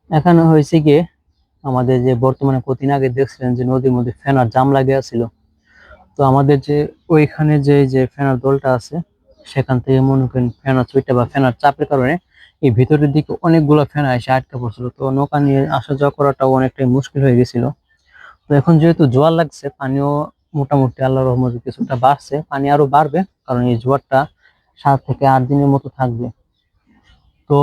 এখানে হয়েছে কি, আমাদের যে বর্তমানে কদিন আগে দেখছিলেন যে নদীর মধ্যে ফেনার জাম লাগে আছিল। তো আমাদের যে ওইখানে যে যে ফেনার দলটা আছে, সেখান থেকে মনে করেন ফেনার চুইটা বা ফেনার চাপের কারণে এই ভিতরের দিকে অনেকগুলো ফেনা এসে আটকা পড়ছিল। তো নৌকা নিয়ে আসা যাওয়া করাটাও অনেকটাই মুশকিল হয়ে গেছিল। তো এখন যেহেতু জোয়ার লাগছে, পানিও মোটামুটি আল্লাহর রহমতে কিছুটা বাড়ছে, পানি আরো বাড়বে, কারণ এই জোয়ারটা 7 থেকে 8 দিনের মতো থাকবে। তো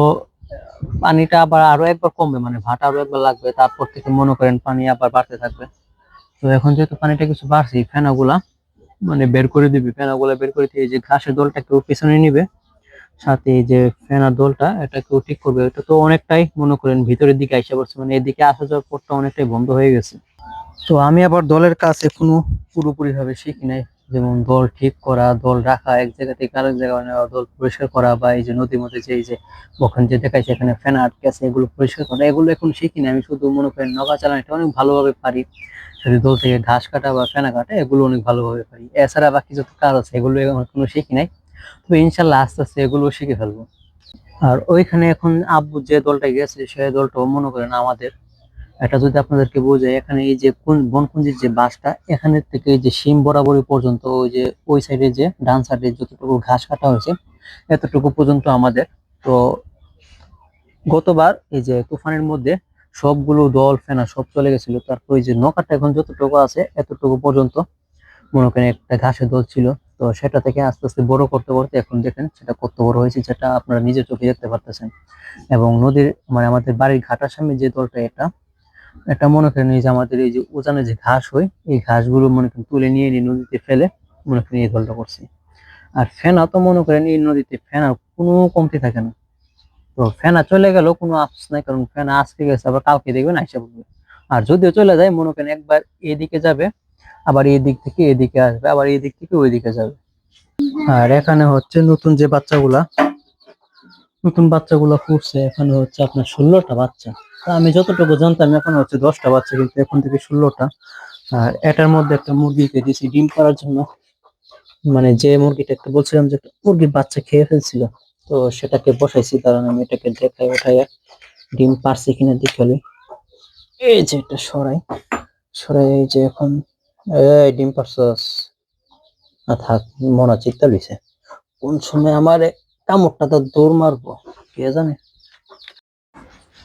পানিটা আবার আরো একবার কমবে, মানে ভাটা আরো একবার লাগবে, তারপর থেকে মনে করেন পানি আবার বাড়তে থাকবে। তো এখন যেহেতু পানিটা কিছু বাড়ছে, এই ফেনাগুলা মানে বের করে দিবি, ফেনাগুলা বের করে দিয়ে এই যে ঘাসের দলটা কেউ পিছনে নিবে, সাথে এই যে ফেনার দলটা এটা কেউ ঠিক করবে। এটা তো অনেকটাই মনে করেন ভিতরের দিকে আইসা পড়ছে, মানে এদিকে আসা যাওয়ার পথটা অনেকটাই বন্ধ হয়ে গেছে। তো আমি আবার দলের কাজ এখনো পুরোপুরি ভাবে শিখি নাই। যেমন দল ঠিক করা, দল রাখা, এক জায়গা থেকে আরেক জায়গায় নেওয়া, দল পরিষ্কার করা, বা এই যে নদীর মধ্যে যে এই যে ওখানে যে দেখাইছে এখানে ফেনা আটকে আছে এগুলো পরিষ্কার করা, এগুলো এখন শিখি না। আমি শুধু মনে করেন নৌকা চালানোটা অনেক ভালোভাবে পারি, যদি দল থেকে ঘাস কাটা বা ফেনা কাটা এগুলো অনেক ভালোভাবে পারি। এছাড়া বাকি যত কাজ আছে এগুলো এখন কোনো শিখি নাই। তবে ইনশাল্লাহ আস্তে আস্তে এগুলো শিখে ফেলবো। আর ওইখানে এখন আব্বু যে দলটা গেছে সেই দলটাও মনে করেন আমাদের। এটা যদি আপনাদেরকে বোঝায়, এখানে এই যে বনকুঞ্জির যে বাসটা, এখানে থেকে এই যে সিম বরাবরই পর্যন্ত, ওই যে ওই সাইডে যে ডান সাইডে যতটুকু ঘাস কাটা হয়েছে এতটুকু পর্যন্ত আমাদের। তো গতবার এই যে তুফানের মধ্যে সবগুলো দল ফেনা সব চলে গেছিল, তারপর ওই যে নৌকাটা এখন যতটুকু আছে এতটুকু পর্যন্ত মনে করেন একটা ঘাসের দল ছিল। তো সেটা থেকে আস্তে আস্তে বড় করতে করতে এখন দেখেন সেটা কত বড় হয়েছে, যেটা আপনারা নিজের চোখে দেখতে পারতেছেন। এবং নদীর মানে আমাদের বাড়ির ঘাটার সামনে যে দলটা, এটা এটা মনে করেন এই যে আমাদের এই যে উজানে যে ঘাস হয়, এই ঘাসগুলো মনে করেন তুলে নিয়ে এনে নদীতে ফেলে মনে করেন এই দলটা করছি। আর ফেনা তো মনে করেন এই নদীতে ফেনার কোনো কমতি থাকে না। তো ফেনা চলে গেল কোনো আফসোস নাই, কারণ ফেনা আজকে গেছে আবার কালকে দেখবেন আইসা পড়বে। আর যদিও চলে যায় মনে করেন একবার এদিকে যাবে, আবার এই দিক থেকে এদিকে আসবে, আবার এই দিক থেকে ওই দিকে যাবে। আর এখানে হচ্ছে নতুন যে বাচ্চাগুলা, নতুন বাচ্চাগুলো ফুটছে, এখানে হচ্ছে আপনার 16টা বাচ্চা। তা আমি যতটুকু জানতাম এখন হচ্ছে 10টা বাচ্চা, কিন্তু এখন থেকে 16টা। আর এটার মধ্যে একটা মুরগিকে দিয়েছি ডিম পাড়ার জন্য। মানে যে মুরগিটা একটা বলছিলাম যে একটা মুরগির বাচ্চা খেয়ে ফেলছিল, তো সেটাকে বসাইছি, কারণ আমি এটাকে দেখাই উঠাইয়া ডিম পারছে কিনা দেখে ফেলি। এই যে এটা সরাই, সরাই এই যে এখন এই ডিম পারছস না, থাক, মনে চিন্তা লইছে কোন সময় আমার কামড়টা তো দৌড় মারবো কে জানে।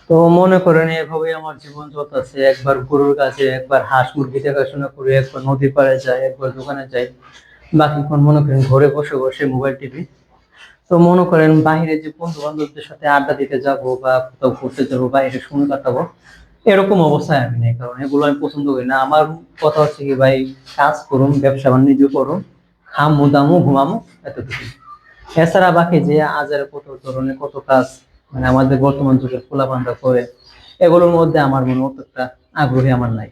তো মনে করেন এভাবে আমার জীবন চলতেছে, একবার গরুর কাছে, একবার হাঁস মুরগি দেখাশোনা করে, একবার নদীর পাড়ে যাই, একবার দোকানে যাই, বাকিক্ষণ মনে করেন ঘরে বসে বসে মোবাইল টিভি। তো মনে করেন বাইরে যে বন্ধু বান্ধবদের সাথে আড্ডা দিতে যাব বা কোথাও ঘুরতে যাবো, বাইরে সময় কাটাবো, এরকম অবস্থায় আমি নেই, কারণ এগুলো আমি পছন্দ করি না। আমার কথা হচ্ছে কি ভাই, কাজ করুন, ব্যবসা বাণিজ্য করুন, খামু দামু ঘুমামু, এতটুকু। এছাড়া বাকি যে আজারে কত ধরনের কত কাজ মানে আমাদের বর্তমান যুগের পোলাপানরা করে, এগুলোর মধ্যে আমার মনে অতটা আগ্রহী আমার নাই।